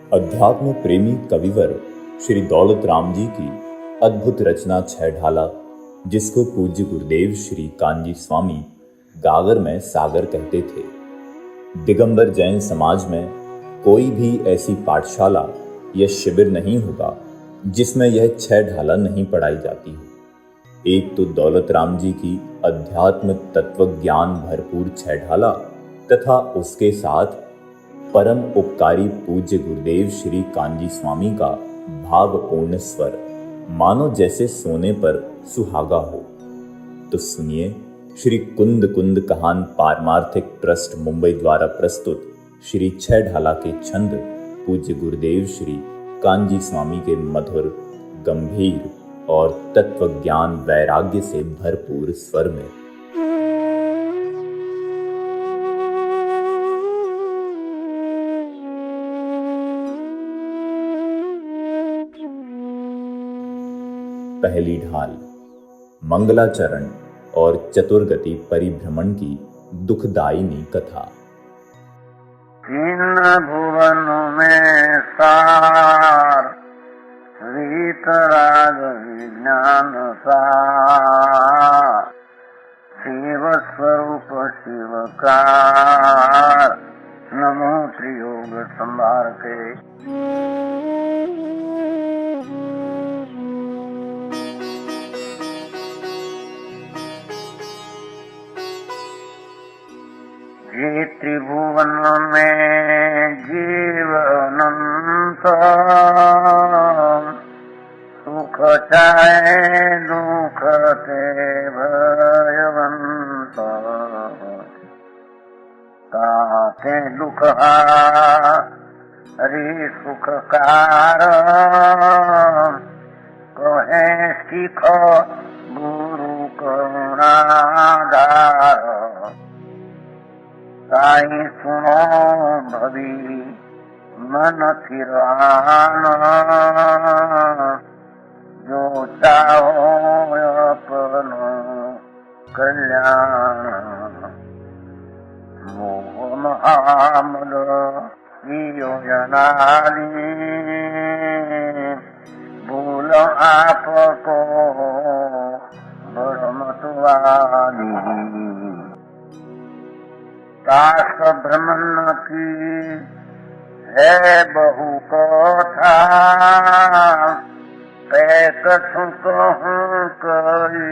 अध्यात्म प्रेमी कविवर श्री दौलत राम जी की अद्भुत रचना छह ढाला, जिसको पूज्य गुरुदेव श्री कांजी स्वामी गागर में सागर कहते थे। दिगंबर जैन समाज में कोई भी ऐसी पाठशाला या शिविर नहीं होगा जिसमें यह छह ढाला नहीं पढ़ाई जाती हो। एक तो दौलत राम जी की अध्यात्म तत्व ज्ञान भरपूर छह ढाला तथा उसके साथ परम उपकारी पूज्य गुरुदेव श्री कांजी स्वामी का भावपूर्ण स्वर, मानो जैसे सोने पर सुहागा हो। तो सुनिए श्री कुंद कुंद कहान पारमार्थिक ट्रस्ट मुंबई द्वारा प्रस्तुत श्री छह ढाला के छंद पूज्य गुरुदेव श्री कांजी स्वामी के मधुर, गंभीर और तत्व ज्ञान वैराग्य से भरपूर स्वर में। पहली ढाल मंगलाचरण और चतुर्गति परिभ्रमण की दुखदायिनी कथा। तीन भुवन में सार वीतराग विज्ञान सार, शिव स्वरूप शिवकार, नमो त्रियोग संभार के। ये त्रिभुवन में जीव अनंत, सुख चाहे दुख ते भयवंत, ताते दुख हरि सुख कारण, कहे सीख गुरु करुणाधार। ताई सुनो भवी मन थिरान, जो चाहो अपनो कल्याण। मोह महामद योजनाली, भूल आपको भ्रमतवाली। तास भ्रमण की है बहु कथा, पैक कहूँ कई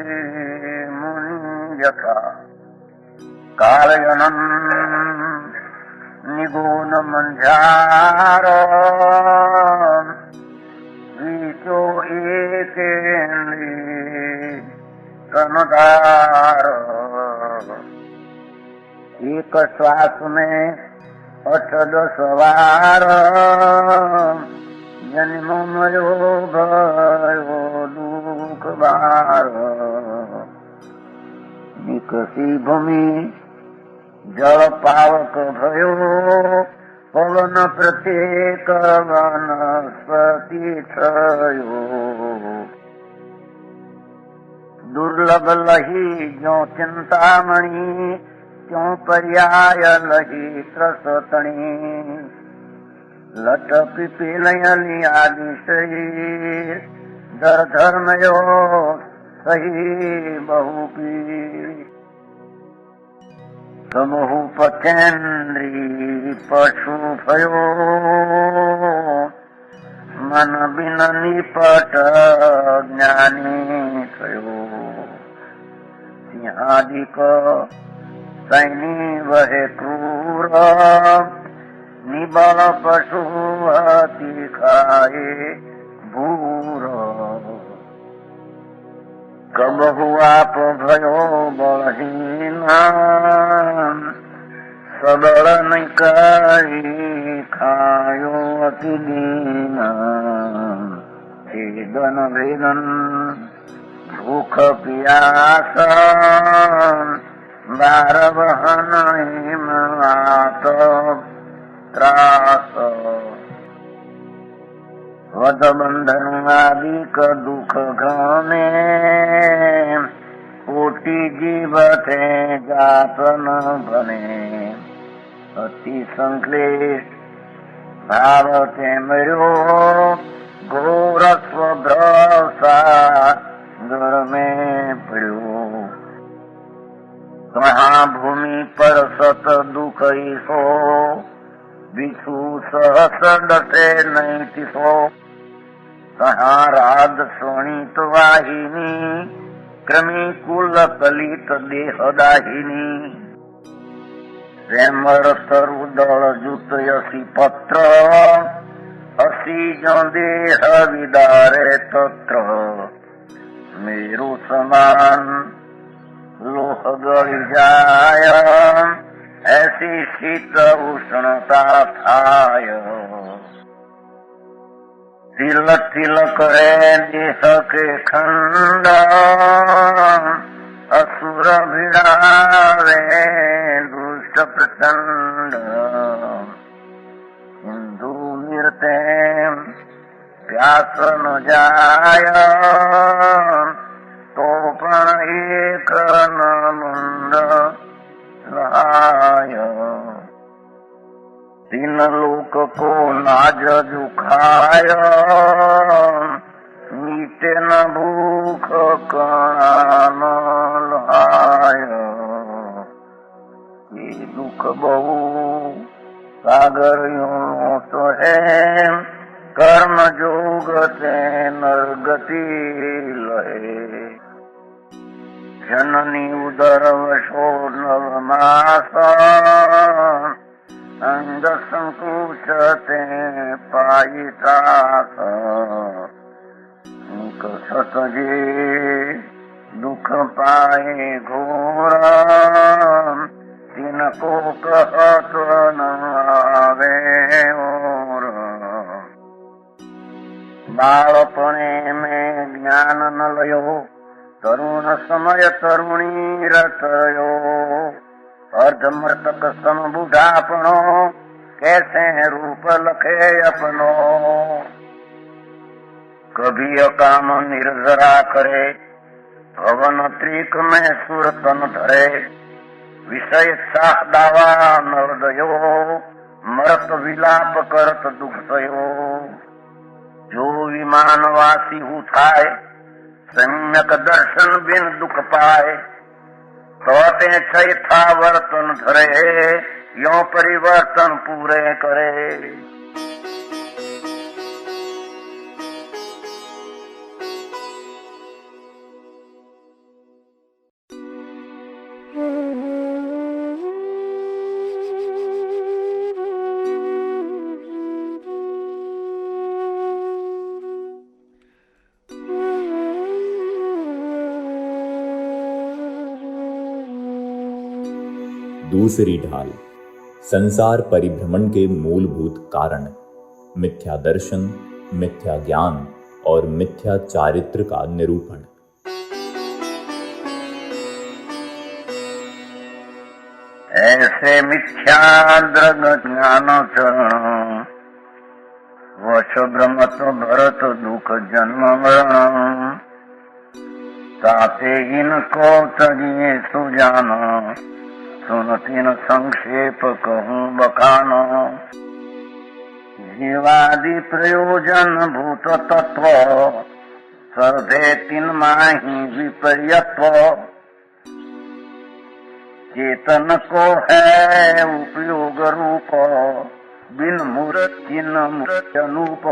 मुनि यथा। कालयनन निगुण मंझार, बीचो एकेन्द्री तनदार। एक श्वास में 8-10 बार, जन्म मयो भयो दुख बार। विकसी भूमि जल पावक भयो, पवन प्रत्येक वनस्पति थयो। दुर्लभ लही जो चिंतामणि, क्यों पर्याय लही त्रसतणी। लट पिपीलयली आदि शरीर, धर धर्मयो सही बहुपी। समूह पथेन्द्री पशु भयो, मन बिन निपट ज्ञानी थयो। सिंहादिक सैनी वहे क्रूर, निबल पशु अति खाए भूर। कबहु आप भयो बलहीन, सबल नहीं करी खायो अति दीन। भेदन भेदन भूख प्यास, बार बहन हिमवात त्रास। वध बंधन आदि का दुख घने, कोटि जीव थे जात न बने। अति संक्लेश भाव ते मरो घोर स्वभ्रसा घर में पड़ो। कहाँ भूमि पर सत दुख सो बिछू सहस डटे नहीं तिसो। कहाँ राध सोणित वाहिनी क्रमी कुल कलित देहदाहिनी। प्रेमर तरु दल जुत यसी पत्र असी जो देह विदारे तत्र। मेरु समान लोह गल जाय ऐसी शीत उष्णता थाय। तिल तिल करे देह के खंड असुर भिड़ावे दुष्ट प्रचंड। हिंदू निर्ते प्यास न जाय तो पण एक न मुंड लाय। तीन लोक को नाज जुखाय मीटे न भूख कण लाय। ये दुख बहु सागर यूं तो है कर्म जोग ते नरगति लहे। जननी उदर वशो नवमास अंग संकुचते पायितास। सतजे दुख पाए घोर तिनको कहत न आवे और। बालपणे में ज्ञान न लयो तरुण समय तरुणी रतयो। अर्धमृतक सम बुढ़ापनो कैसे रूप लखे अपनो। कभी अकाम निर्जरा करे भवन त्रिक में सुर तन धरे। विषय साह दावा नरदयो मरत विलाप करत दुख सयो। जो विमानवासी हु थाय सम्यक दर्शन बिन दुख पाए। तोते छय था वर्तन धरे यो परिवर्तन पूरे करे। दूसरी ढाल संसार परिभ्रमण के मूलभूत कारण मिथ्या दर्शन, मिथ्या ज्ञान और मिथ्या चारित्र का निरूपण। ऐसे मिथ्या द्रग ज्ञान चरण वश भ्रमत भरत दुख जन्म मरण। ताते इनको तजिए सुजान सुनतीन संक्षेप कहूँ बखान। जीवादि प्रयोजन भूत तत्व सर्वे तीन माही विपर्यत्व। चेतन को है उपयोग रूप बिन मूर्त चिन्ह मूर्त अनूप।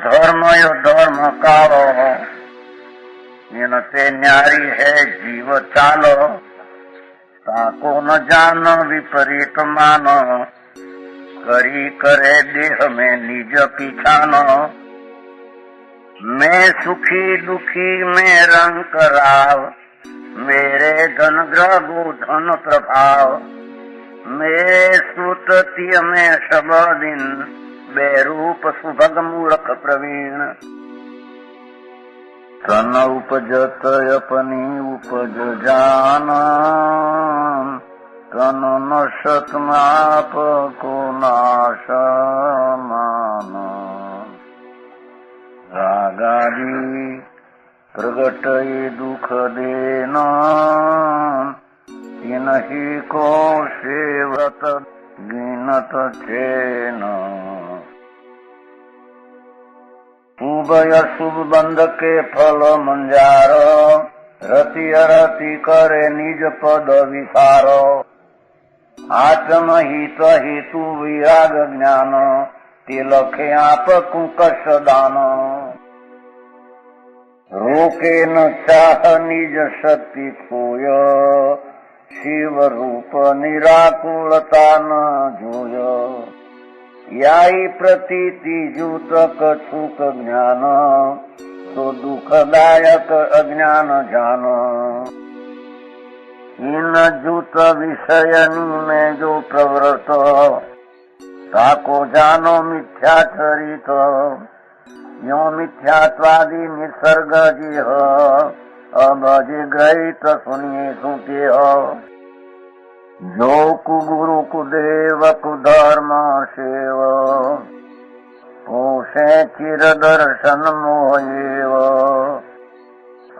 धर्म यो धर्म कालो इनते न्यारी है जीव चालो। ताको न जान विपरीत मानो करी करे देह में निज पिछानो। मैं सुखी दुखी मैं रंग कराव मेरे धन ग्रह गो धन प्रभाव। मैं सुततिय में सब दिन बेरूप सुभग मूर्ख प्रवीण। तन उपजत अपनी उपज जान तन नशत माप को नाश मान। रागादि प्रगट दुख देना तिनहि को सेवत सुत गिनत छेन। शुभ अशुभ बंध के फल मंजार, रति अरति करे निज पद विसार। आत्म हित हेतु विराग ज्ञान, तिलखे आप कुकश दान। रोके न चाह निज शक्ति खोय, शिव रूप निराकुलता न जोय। याई प्रतीति जूत कछुक ज्ञान, तो दुखदायक अज्ञान जान। इन जूत विषयनी में जो प्रवृत, ताको जानो मिथ्याचरित। यो मिथ्यात्वादी निसर्ग जिह, अब जिग्रहित सुनिए सुते हो। जो कुगुरु कुदेव कुधर्म सेव, पोषे चिर दर्शन मोहेव।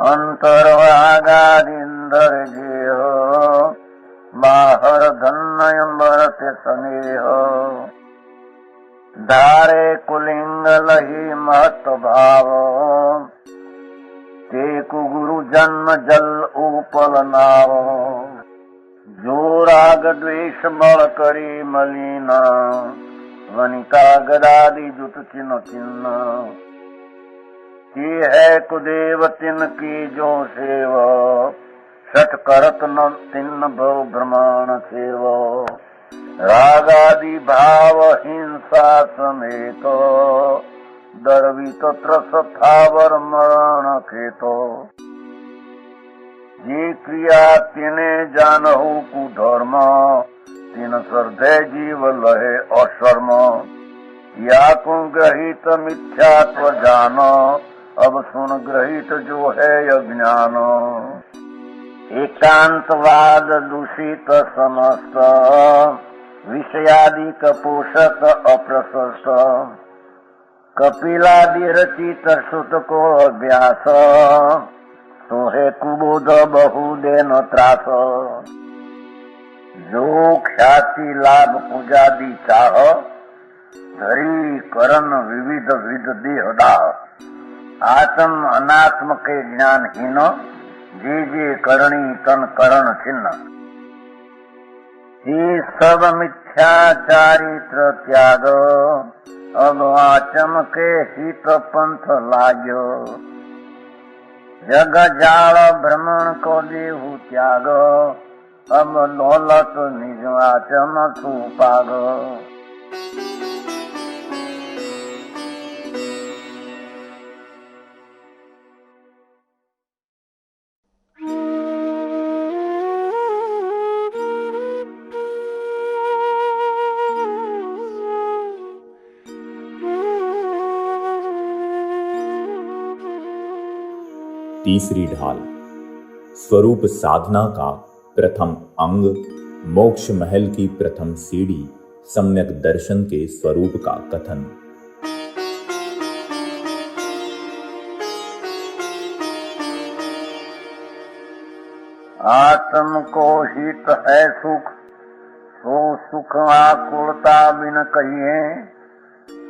अंतर आगादिंदर जेह, बाहर धन्य बरत स्नेह। धारे कुलिंग लही महत भाव, ते कुगुरु जन्म जल उपल नाव। जो राग द्वेष बल करी मलिन, वनिता गदादि जुत चिन्ह चिन्ह। की है कुदेव तिन की जो सेव, सठ करत न तिन भव ब्रह्मांड सेव। रागादि भाव हिंसा समेत, दर्वित त्रस थावर मरण खेतो। ये क्रिया तिने जानहु कुधर्म, तिन सर्दे जीव लहे अशर्म। या को ग्रहित मिथ्यात्व जान, अब सुन ग्रहित जो है अज्ञान। एकांतवाद दूषित समस्त, विषयादि कपोषक अप्रशस्त। कपिलादि रचित श्रुत को अभ्यास, सोहे कुबोध बहु देन त्रास। जो ख्याति लाभ पूजादि चाह, धरी करन विविध विध देह दाह। आत्म अनात्म के ज्ञान हीन, जे करणी तन करण छिन्न। ये सब मिथ्या चारित्र त्याग, अब आचम के हित पंथ लाग्यो। जग जाल भ्रमण को देहु त्याग, अब दौलत निज आचम सुपाग। तीसरी ढाल, स्वरूप साधना का प्रथम अंग, मोक्ष महल की प्रथम सीढ़ी, सम्यक दर्शन के स्वरूप का कथन। आत्म को हित है सुख, सो सुख आकुलता बिन कहिए।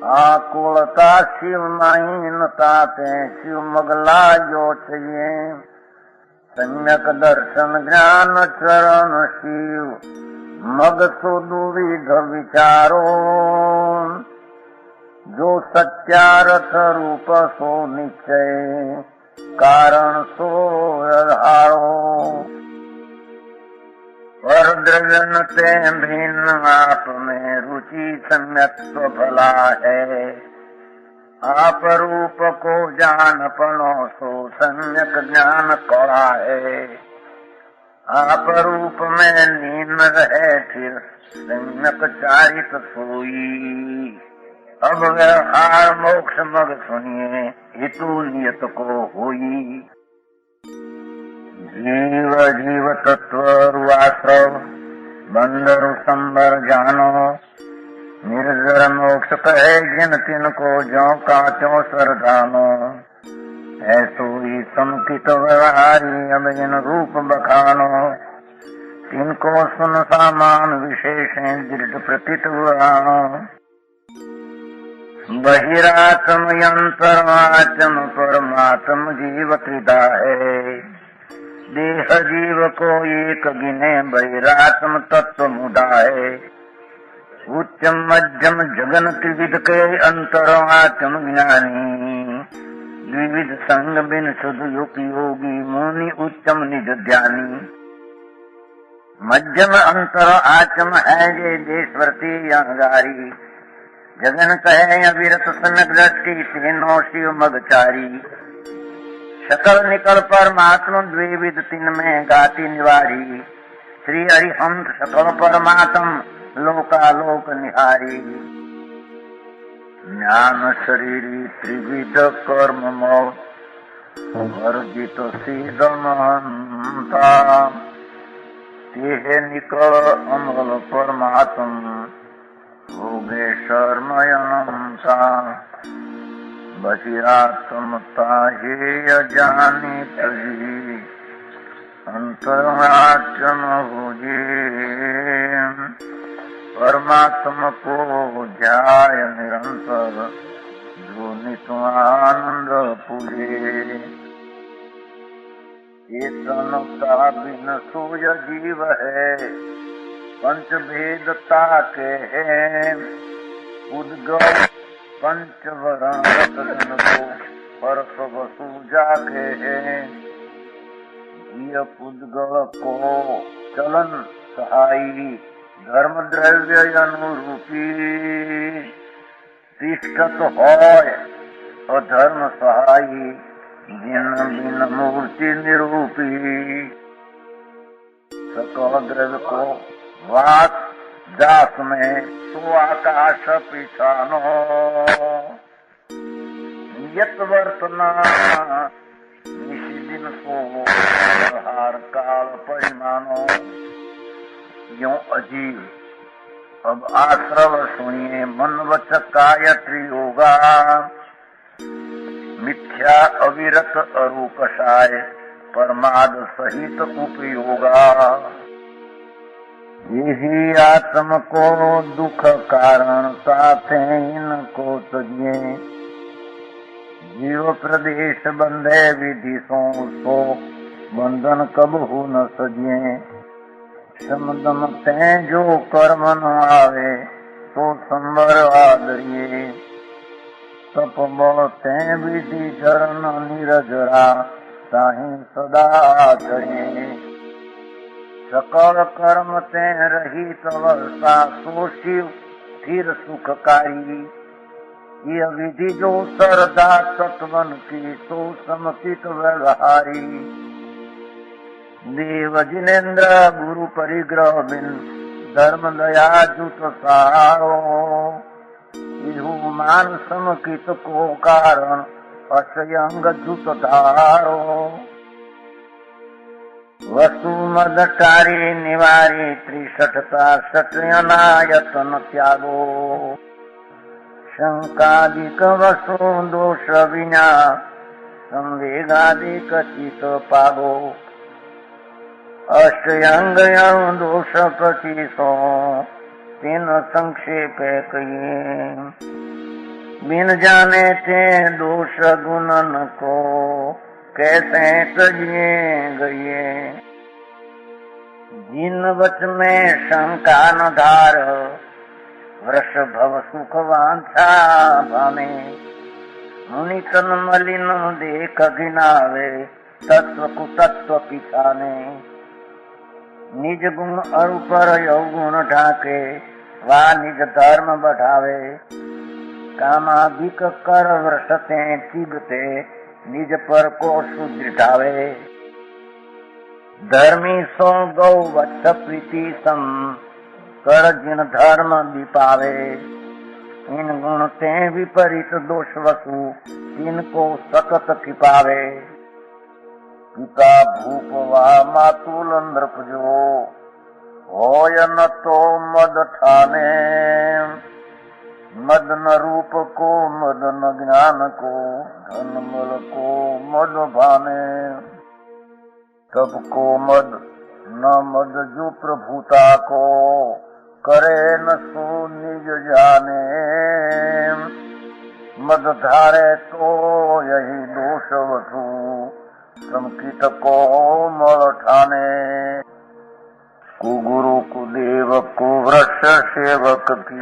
आकुलता शिव महीनता ते शिव मगला जो चाहिए। सम्यक दर्शन ज्ञान चरण शिव, मग सो दुविध विचारो। जो सत्यारथ रूप सो निश्चय, कारण सो आधारो। पर द्रव्यन ते भिन्न आप में रुचि सम्यक स्वफला है। आप रूप को जान पनो सो सम्यक ज्ञान कौड़ा है। आप रूप में लीन रहे फिर सम्यक चारित सोई। अब व्यवहार मोक्ष मग सुनिए, हेतु नियत को होई। जीव जीव तत्व रुआश्रव, बंदरु संबर जानो। निर्जर मोक्ष कहे जिन तिन को ज्यों का त्यों सरदानो। ऐसो ही समुचित व्यवहारी अब जिन रूप बखानो। तिनको सुन सामान विशेषें दृढ़ प्रतीत हुआ। बहिरात्म यंतरात्म परमात्म जीव त्रिधा है। देह जीव को एक गिने बहिरात्म तत्व मुदा है। उच्चम मध्यम जगन त्रिविध के अंतरात्म ज्ञानी। द्विविध संग बिन सुध उपयोगी मुनि उत्तम निज ध्यानी। मध्यम अंतर आत्म है जे देशवर्ती अंगारी। जगन कहे अविरत सनक दृष्टि तीनों शिव मगचारी। सकल निकल परमात्म द्विविध तिन में गाति निवारी। श्री हरिहंस सकल परमात्म लोकालोक निहारी। ज्ञान शरीरी त्रिविध कर्म मोह वर्जित सीध महंता। तेहे निकल अमल परमात्म भोगेश्वर अनंता। बहिरात्मता हे अजानी तजी अंतरात्म भुजे। परमात्मा को ध्याय निरंतर जो नित्य आनंद पूजे। चेतन का बिन सोय जीव है पंच भेदता के हैं। उद्गम पंचवरण रतन को परस वसु जाके हैं। ये पुद्गल को चलन सहाई धर्म द्रव्य अनुरूपी। तिष्ठत होय अधर्म सहाई जिन बिन मूर्ति निरूपी। सकल द्रव्य को वाक दास में तो आकाश पिछानो। यत वर्तना निशिदिन को हार काल परिमानो। यों अजीब अब आश्रव सुनिए मन वचक काय त्रियोगा। मिथ्या अविरत अरूपशाय परमाद सहित उपयोगा। यही आत्म को दुख कारण साथे इनको तजिए। जीव प्रदेश बंधे विधि सो बंधन कबहू न सजिए। समदम ते जो कर्म न आवे तो संवर आदरिये। तप बल ते विधि चरण निरजरा ताहि सदा आचरिये। सकल कर्म ते रहित वर्षा सो शिव स्थिर सुखकारी। यह विधि जो सरदा तत्वन की सो समचित व्यवहारी। देव जिनेन्द्र गुरु परिग्रह बिन धर्म दया जुत सारो। इहु मान समकित को कारण असयंग जुत धारो। वसु मदकारी निवारी त्रिशठता सटयनायतन त्यागो। शंकादिक वसु दोष विना संवेगादिक चित पागो। अष्टयंग दोष पचीसो तीन संक्षेप कहिए। बिन जाने थे दोष गुणन को कैसे तजिए गए। जिन वच में शंका न धार वृष भव सुख वांछा भाने। मुनि तन मलिन देख घिनावे तत्व कुतत्व पिछाने। निज गुण अरुपर यौगुण ढाके वा निज धर्म बढ़ावे। कामाधिक कर वृषते चिगते निज पर को सुदृढ़ावे। धर्मी सो गौ वत्स प्रीति सम कर जिन धर्म विपावे। इन गुण ते विपरीत दोष वसु तिनको सकत खिपावे। पिता भूप वा मातुल नृप जो होय न तो मद ठाने। मद न रूप को मद न ज्ञान को धन मल को मद भाने। सबको मद न मद जो प्रभुता को करे न सो निज जाने, मद धारे तो यही दोष वधु संकित को मल ठाने। कुगुरु कुदेव कुवृष सेवक की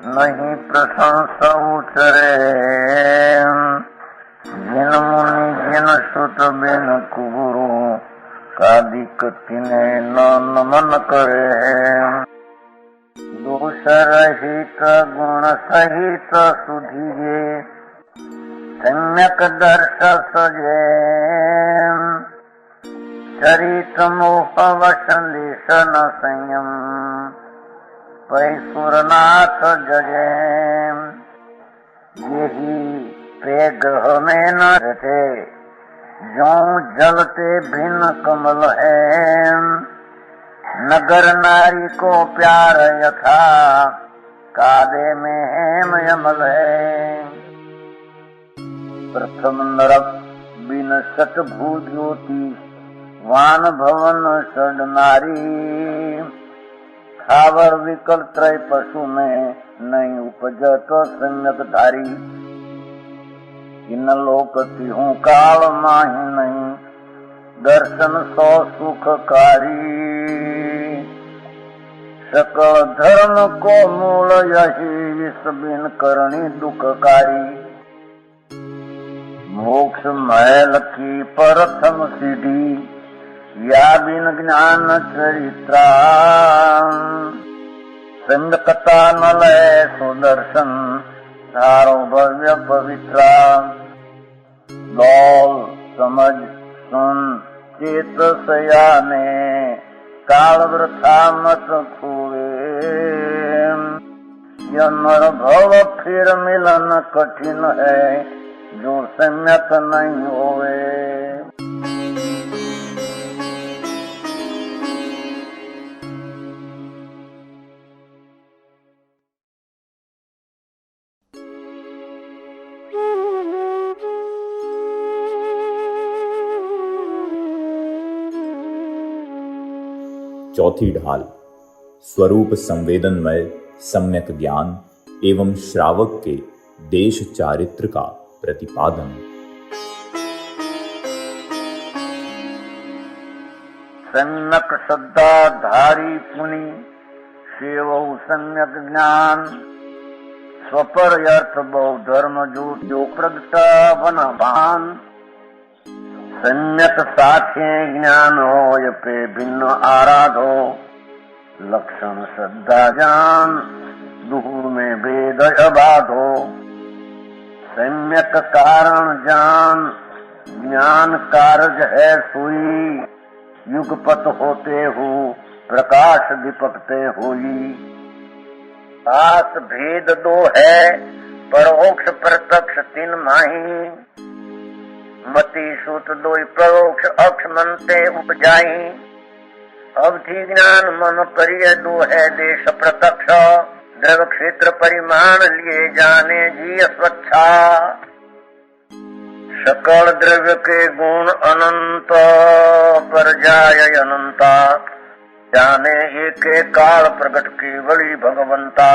नहीं प्रशंसा उचरे, जिन मुनि जिन सुत बिन कुगुरु कादिक तिने न नमन करे। दोष रहित गुण सहित सुधीजे, सम्यक दर्श सजे, चरित मोह वशन लेशन संयम, पैसुरनाथ जगे। यही पेगह में न रहते, ज्यों जलते भिन्न कमल है, नगर नारी को प्यार यथा कादे में हेम यमल है। प्रथम नरक बिन सत भू ज्योति, वान भवन षड नारी, खावर विकल त्रय पशु में नहीं उपजत सम्यक धारी। इन लोक तिहु काल माहि नहीं, दर्शन सौ सुखकारी। सकल धर्म को मूल यही, विष बिन करणी दुखकारी। मोक्ष महल की प्रथम सीढ़ी, या बिन ज्ञान चरित्रा। संगकता न लय सुदर्शन, धारो भव्य पवित्रा। दौल समझ सुन चेत सयाने, काल वृथा मत खोए। यमर भव फिर मिलन कठिन है, जो सम्यक नहीं होवे। चौथी ढाल स्वरूप संवेदनमय सम्यक ज्ञान एवं श्रावक के देश चारित्र का प्रतिपादन। सम्यक श्रद्धा धारी पुनि, सेवौ सम्यक ज्ञान। स्वपर अर्थ बहु धर्म जो प्रगटा बना भान। सम्यक साथे ज्ञान हो पे भिन्न आराधो, लक्षण श्रद्धा जान दूर में भेद अबाधो। सम्यक कारण जान ज्ञान कारज है सोई, युगपत होते हो प्रकाश दीपकते होई। आस भेद दो है परोक्ष प्रत्यक्ष तीन माही, मति सूत दो परोक्ष अक्ष मनते उपजाई। अवधि ज्ञान मन परिय दो है देश प्रत्यक्ष, द्रव क्षेत्र परिमाण लिए जाने जी स्वच्छा। सकल द्रव्य के गुण अनंत पर जाय अनंता, जाने एक काल प्रकट केवली भगवंता।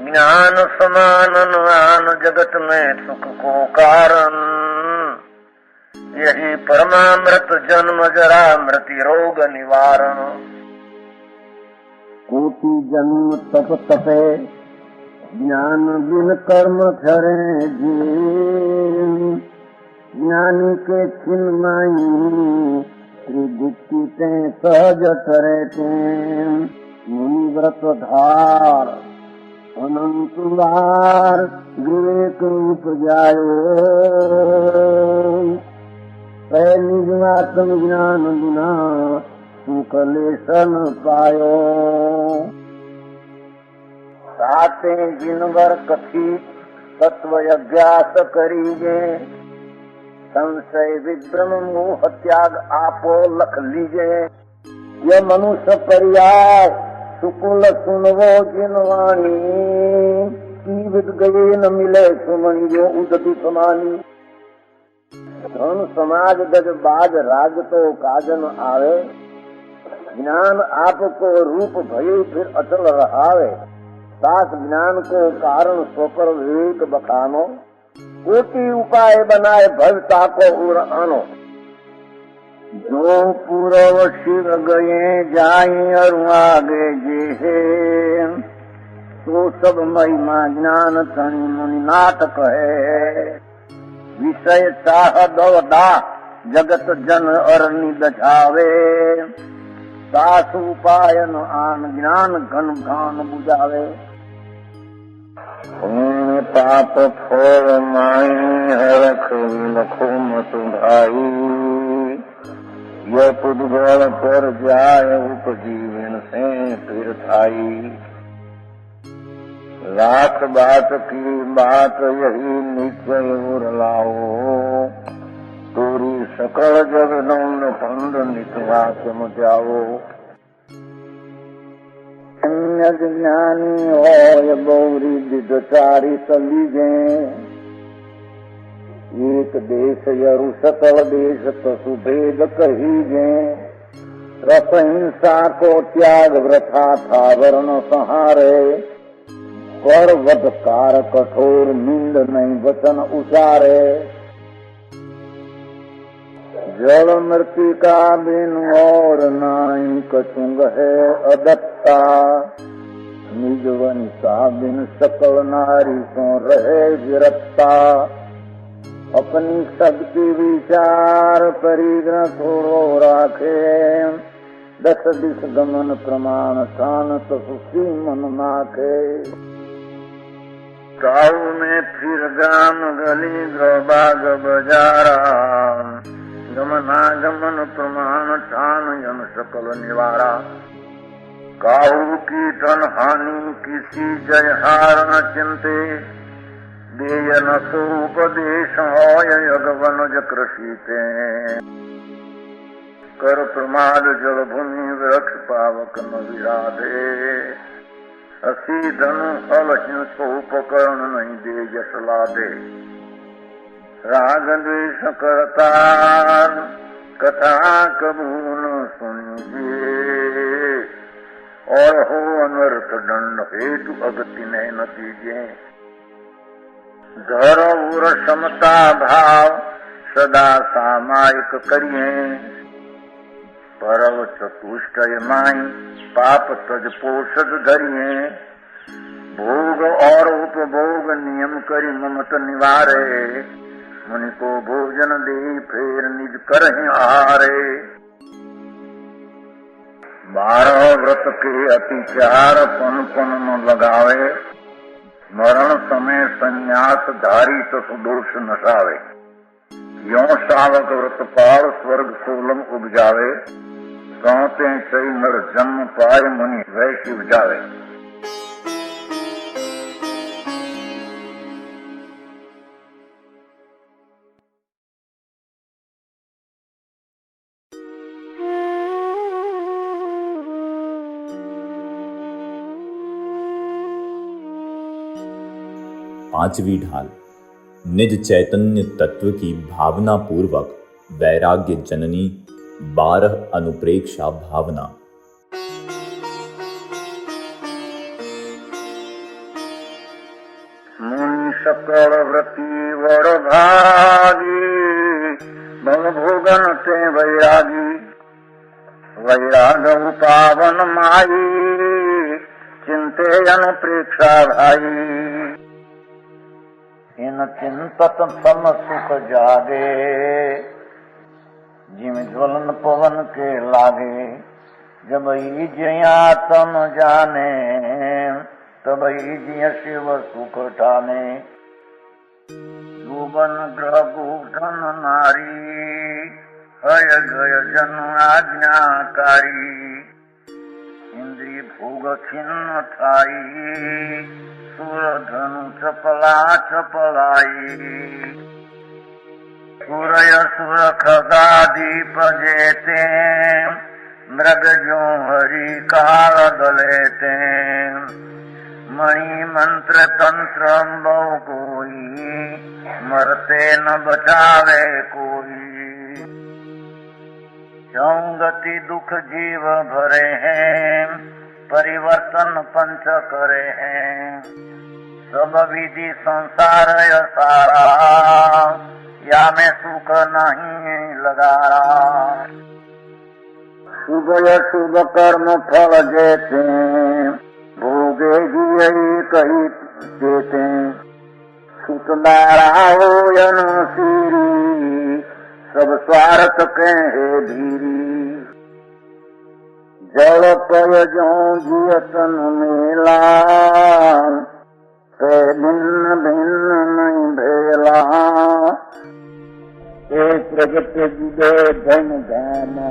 ज्ञान समान अनुमान जगत में सुख को कारण, यही परमामृत जन्म जरा मृत्यु रोग निवारण। कोटि जन्म तप तपे, ज्ञान बिन कर्म करे जी। ज्ञानी के चिन्मयी त्रिगुप्ति ते सहज करे ते। मुनि व्रत धार अनंत बार, विवेक उपजायो। निजमात्म ज्ञान बिना सुख लेसन पायो। साते जिनवर कथी तत्व अभ्यास करीजे, संशय विभ्रम मोह त्याग आपो लख लीजे। यह मनुष्य पर्याय सुकुल सुनवो जिनवाणी, जीवित गए न मिले सुमणि जो उदति समानी। धन समाज गज बाज राज तो काजन आवे, ज्ञान आपको रूप भय फिर अचल रहावे। सास ज्ञान को कारण सोपर विवेक बखानो, कोटि उपाय बनाए भवता को उर आनो। जो पूर्व शिव गए जाए और आगे जे, तो सब महिमा ज्ञान तनि मुनि नाटक है। विषय चाह दवदा जगत जन और निदझावे, सास उपायन आन ज्ञान घन घान बुझावे। पाप फोर माई हरख लखो मत भाई, यह पुद्गल पर जाय उपजीवन से फिर थाई। लाख बात की बात यही निश्चय उर लाओ, तोरी सकल जग नौन फंद नित्यास मुझाओ। ज्ञानी हो गौरी विदचारी सलीजे, एक देश यरु सकल देश तसु भेद कहीजे। रस हिंसा को त्याग व्रथा था वर्ण सहारे, कर वधकार कठोर निंद नहीं वचन उचारे। जल मृतिका बिन और नाई कचुंग है अदत्ता, निज वंशा बिन सकल नारी सो रहे विरत्ता। अपनी शक्ति विचार परिग्रह थोड़ो राखे, दस दिश गमन प्रमाण स्थान तसुसी मन नाखे। काऊ में फिर गाम गली बाग बजारा, गमनागमन प्रमाण ठान जन सकल निवारा। काऊ की धन हानि किसी जय हार न चिंते, देय न सो उपदेश यगवनुज कृषिते। कर प्रमाद जल भूमि वृक्ष पावक न विराधे, असी धनु फल हिंसो उपकरण नहीं दे यश लादे। राग द्वेष करतार कथा कबू न सुनिए, और हो अनर्थ दंड हेतु अगति नहीं नतीजे। धर उर समता भाव सदा सामायिक करिए, परव चतुष्टय माई पाप तज पोषद धरिए। भोग और उपभोग नियम करी ममत निवारे, मुनि को भोजन दे फेर निज करहि आहारे। 12 व्रत के अतिचार पन पन न लगावे, मरण समय संन्यास धारी तसु दोष नसावे। यों सावक व्रत पाल स्वर्ग सोलम उपजावे, सौते सही नर जन्म पाए मुनि वैश्य उपजावे। पांचवी ढाल निज चैतन्य तत्व की भावना पूर्वक वैराग्य जननी 12 अनुप्रेक्षा भावना। मुनि सकल व्रती वर भागी, भव भोगन ते वैरागी। वैराग पावन माई, चिंते अनुप्रेक्षा भाई। इन चिंतत सम सुख जागे, जिम ज्वलन पवन के लागे। जब ज्या तम जाने, तब ज्य शिव सुख ठाने। जुबन ग्रह गोधन नारी, हय गय जन आज्ञाकारी। इंद्रिय भोग खिन्न थाई, सुर धनु चपला चपलाई। सुरय सुर खगादीप जेते, मृग जो हरि काल दलेते। मणि मंत्र तंत्र बहु कोई, मरते न बचावे कोई। क्यों गति दुख जीव भरे हैं, परिवर्तन पंच करे हैं। सब विधि संसार सारा, या में सुख नहीं लगा। शुभ शुभ कर्म फल जेते, भोगे यही कही देते। सुत नारा हो सीरी, सब स्वार्थ के धीरी। जल पय जो जियतन मेला, ते भिन्न भिन्न नहीं भेला। एक प्रगट जुदे धन धामा,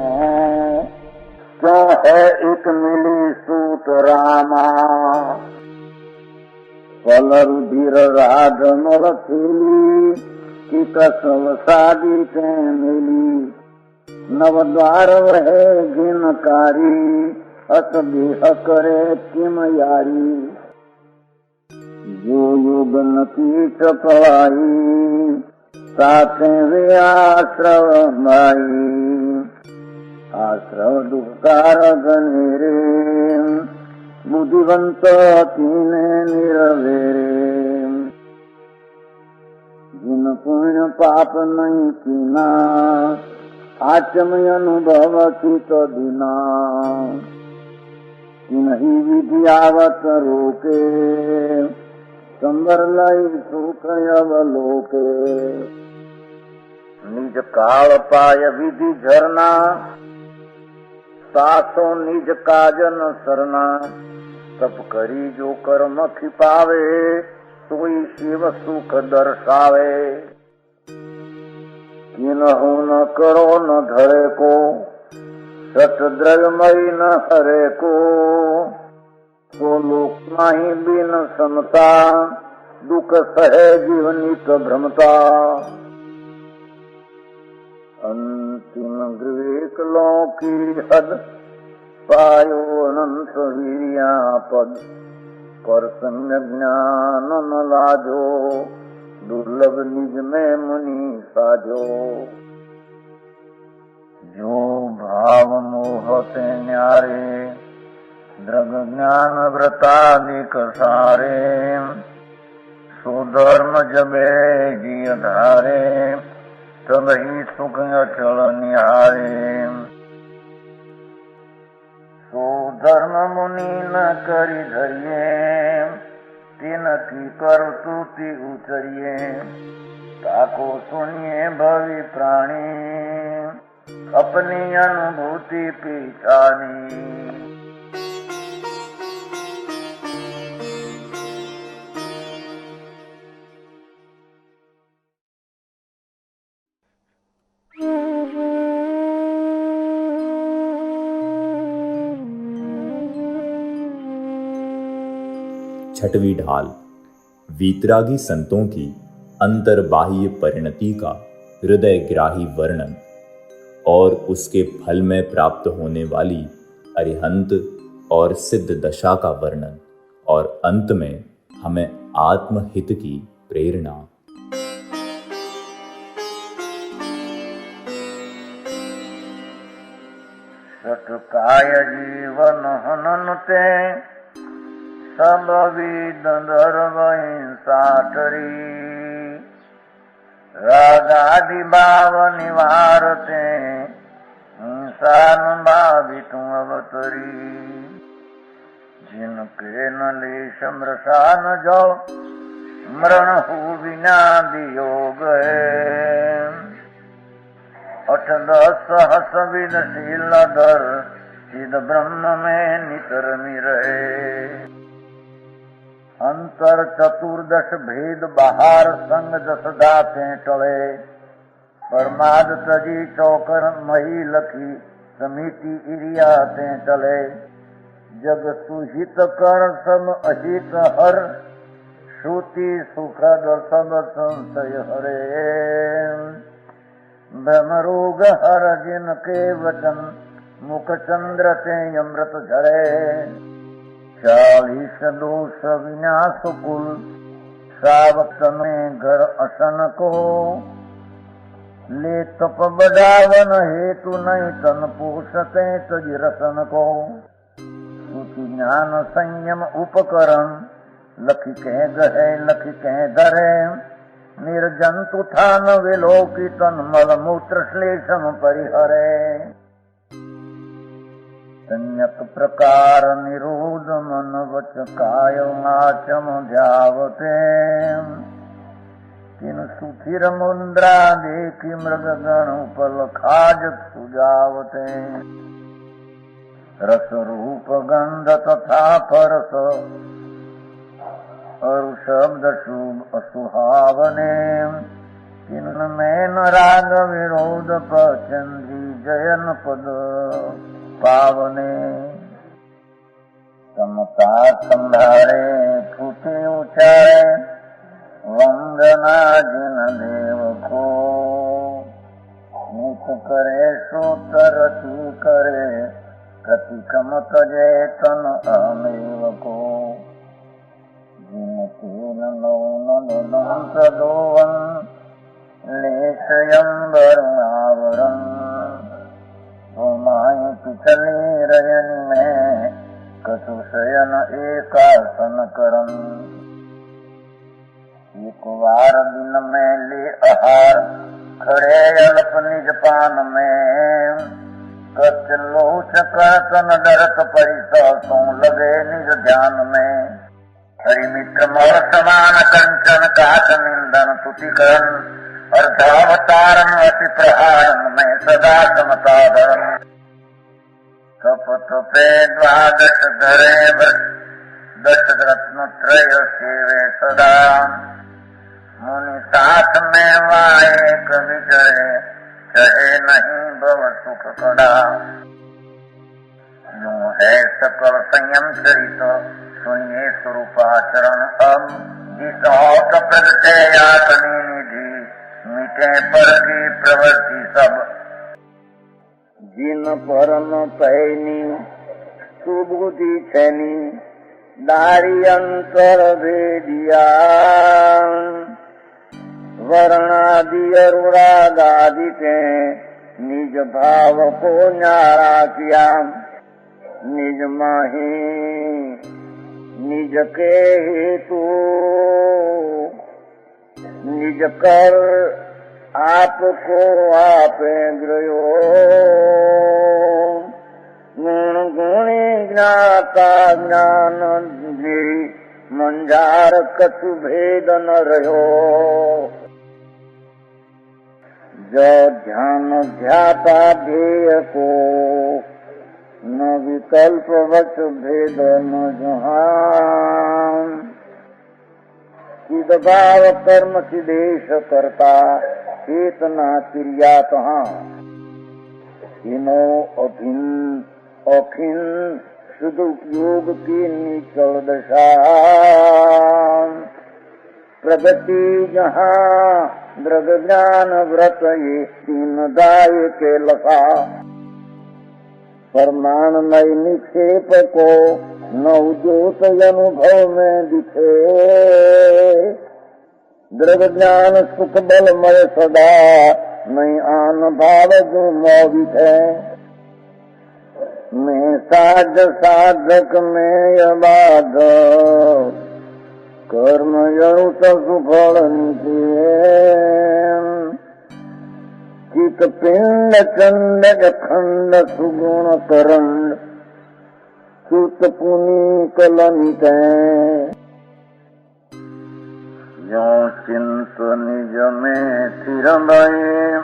क्यों है एक मिली सूत रामा। फल रुधिर राध मल थेली, कि कसम शादी के मिली। नव द्वार है जिनकारी, अस बिह करे किम यारी। जो युग नती चपलाई, साथे वे आश्रव माई। आश्रव दुखकार गनेरे, बुद्धिवंत तीने निरवेरे। जिन पुण्य पाप नहीं कीना, आचमय अनुभव चित दिना। तिन्ही विधि आवत रोके, संबर लाई सुख अवलोके। निज काल पाय विधि झरना, सासो निज काजन सरना। तप करी जो कर्म खिपावे, सोई शिव सुख दर्शावे। किन्हु न करो न धरे को, सत द्रव्यमयी न हरे को। तो लोक नहीं बिन समता, दुख सहे जीवनित भ्रमता। अंतिम विवेक लो की हद, पायो अनंत वीर्या पद। पर सम्यक ज्ञान न लाजो, दुर्लभ निज में मुनि साजो। जो भाव मोह से न्यारे, द्रग ज्ञान व्रतादिक सारे। सो धर्म जबे जिय धारे, तब ही सुख अचल निहारे। सो धर्म मुनि न करी धरिए, तिन की कर स्तुति उचरिए। ताको सुनिए भवि प्राणी, अपनी अनुभूति पहचानी। छठवीं ढाल वीतरागी संतों की अंतर्बाह्य परिणति का हृदयग्राही वर्णन और उसके फल में प्राप्त होने वाली अरिहंत और सिद्ध दशा का वर्णन और अंत में हमें आत्महित की प्रेरणा। सतकाय जीवन हननते, सब विद धर्म हिंसाटरी। रागादि भाव निवारते, हिंसा भावित अवतरी। जिनके न लेश मृषा न जो, मरण हो विना वियोग है। 8-10 सहस विनशील धर, चिद ब्रह्म में नितर रहे। अंतर 14 भेद बाहर संग जस दाते टले। परमाद तजी चौकर मही लखी, समिति इरियाते चले। जग सुहित कर सब अहित हर, श्रुति सुखद सब संशय हरे। ब्रह्म रोग हर जिनके वचन, मुख चंद्र ते अमृत झरे। 40 दोष विनाश कुल, सावक में घर असन को, ले तप बढ़ावन हेतु नहीं तन पोषते तज रसन को। सूचि ज्ञान संयम उपकरण, लखी कह गहे लखी कह धरे, निर्जंतु था न विलोकी तन मल मूत्र श्लेषम परिहरे। संयत प्रकार निरोध मन वच काय आचम ध्यावते, किन सुथिर मुद्रा देखी मृग गण उपल खाजत सुजावते। रस रूप गंध तथा परस, और शब्द शुभ असुहावने, किनमें न राग विरोध पचंदी जयन पद पावने। समता संभारे फूटे उचारे, वंदना जिन देव को, मुख करे सूत्र रति करे, प्रतिकम तजे तन अमेव को। जिन तीन नौन प्रदोवन, लेशयंबर आवरण, भूमाय पिछली रयन में, कछु शयन एकासन करन। एक बार दिन में ले आहार, खड़े अल्प निज पान में, कच लोच करतन डरत परिसों लगे निज ध्यान में। हरि मित्र मोर समान कंचन काट निंदन तुतिकरण, अर्धावतारन अति प्रहारन में सदा समताधरन। कपट पे द्वादश धरे वृष, दश रत्न त्रय सेवे सदा। मुनि साथ में वाए कवि जय, चाहे नहीं भव सुख कड़ा। यूं है सकल संयम चरित, सुनिए स्वरूपाचरण अब। जिस औत प्रगटे यातनी निधि, मिटे पर की प्रवृत्ति सब। जिन परम पैनी सुबुद्धि छैनी, दारी अंतर भेदिया। वर्णादि अरुणादि के निज भाव को न्यारा किया। निज माही निज के हेतु, निज कर आपको आपे ग्रयो। गुण गुणी ज्ञाता ज्ञान गिरी, मंजार कछु भेद न रहो। जो ध्यान ध्याता ध्येय को, न विकल्प वच भेद न जहान। चिदभाव कर्म चिदेश करता, चेतना क्रिया कहाँ। इनो अभिन्न अखिन सदुपयोग की निचल दशा। प्रगति जहाँ दृग ज्ञान व्रत ये तीन दाय के लखा। परमाणमय निक्षेप को नवजोत अनुभव में दिखे। दृग ज्ञान सुख बलमय सदा, नहीं आन भाव जो मोहित है। मैं साध साधक में अबाध, कर्म यणुत सुफल निचे। चित पिंड चंड अखंड सुगुण करण, सुत पुनि कलनित। जो चिंत निज में स्थिर भये,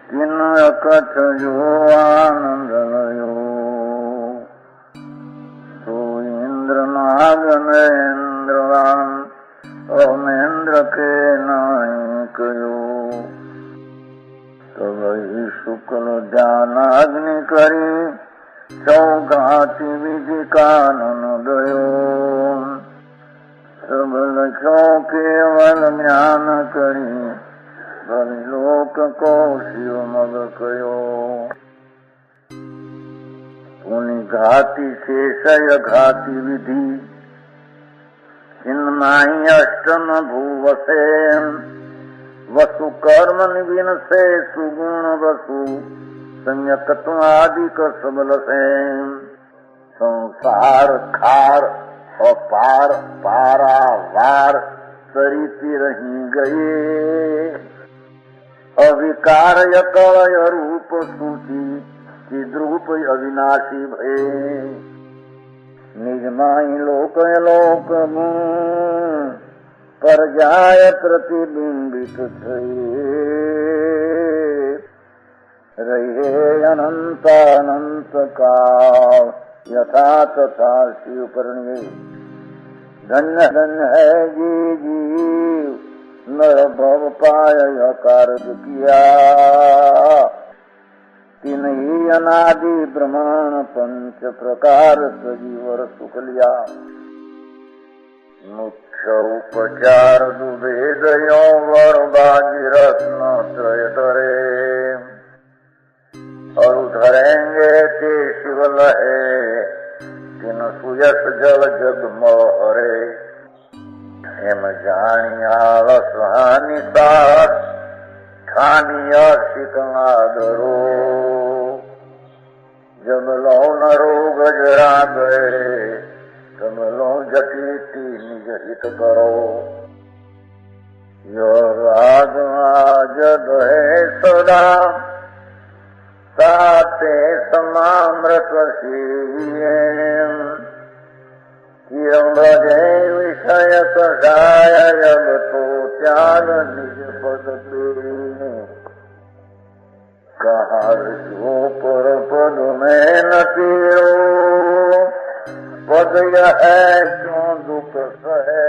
किन अकथ जो आनंद लयो। तो इंद्र नाग नरेंद्रवान, अमेंद्र के नाई कयो। तब ही शुक्ल ध्यान अग्नि करी, चौघाति विधि कानन दयो। सब लक्ष्यों केवल ज्ञान करी, लोक को शिव मग कयो। पुनि घाति शेषय घाति विधि चिन्माई अष्टम भूवसे वसु कर्म निविन से सुगुण वसु संयकत्व आदि का सबल से संसार खार अपार पारावार सरिति रही गए अविकार यकलय रूप सूची चिद्रूप अविनाशी भये निजमाई लोक लोक पर जाय प्रतिबिंबित रहे अनंत अनंत काल यथा तथा शिव परिणय धन्य धन्य है जी जीव नर भव पाय कार्य किया तीन ही अनादि ब्रह्मांड पंच प्रकार सजीवर सुख लिया मुख्य उपचार दुवेद वर बाजी रत्न त्रय धरे और धरेंगे ते शिवल है तीन सुयस जल जग मोहरे हेम जानियाल सुहानी साथ खानिया सिकनादरो जब लो न रोग जरा गए तब लो जटीती निज हित करो यो राग जद है सदा साते समामृत किरम्भजे विषय कषाय जब तो त्याग निज पद पे कहा जो पर पद में न पीरो पद यह है क्यों दुख सहे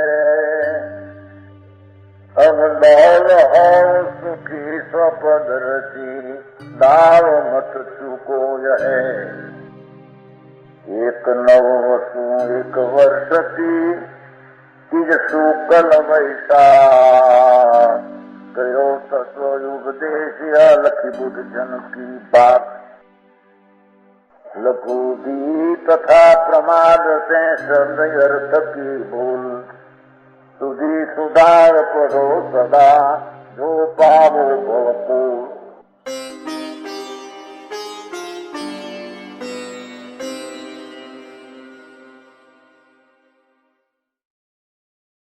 अब दौल हो सुखी स्वपद रची दाव मत चुको यह एक नव वसु एक वर्ष की तिज शुक्ल वैसा करो तत्व उपदेश लखी बुद्ध जन की बात लघुदी तथा प्रमाद से शब्द अर्थ की भूल सुधी सुधार पढ़ो सदा जो पा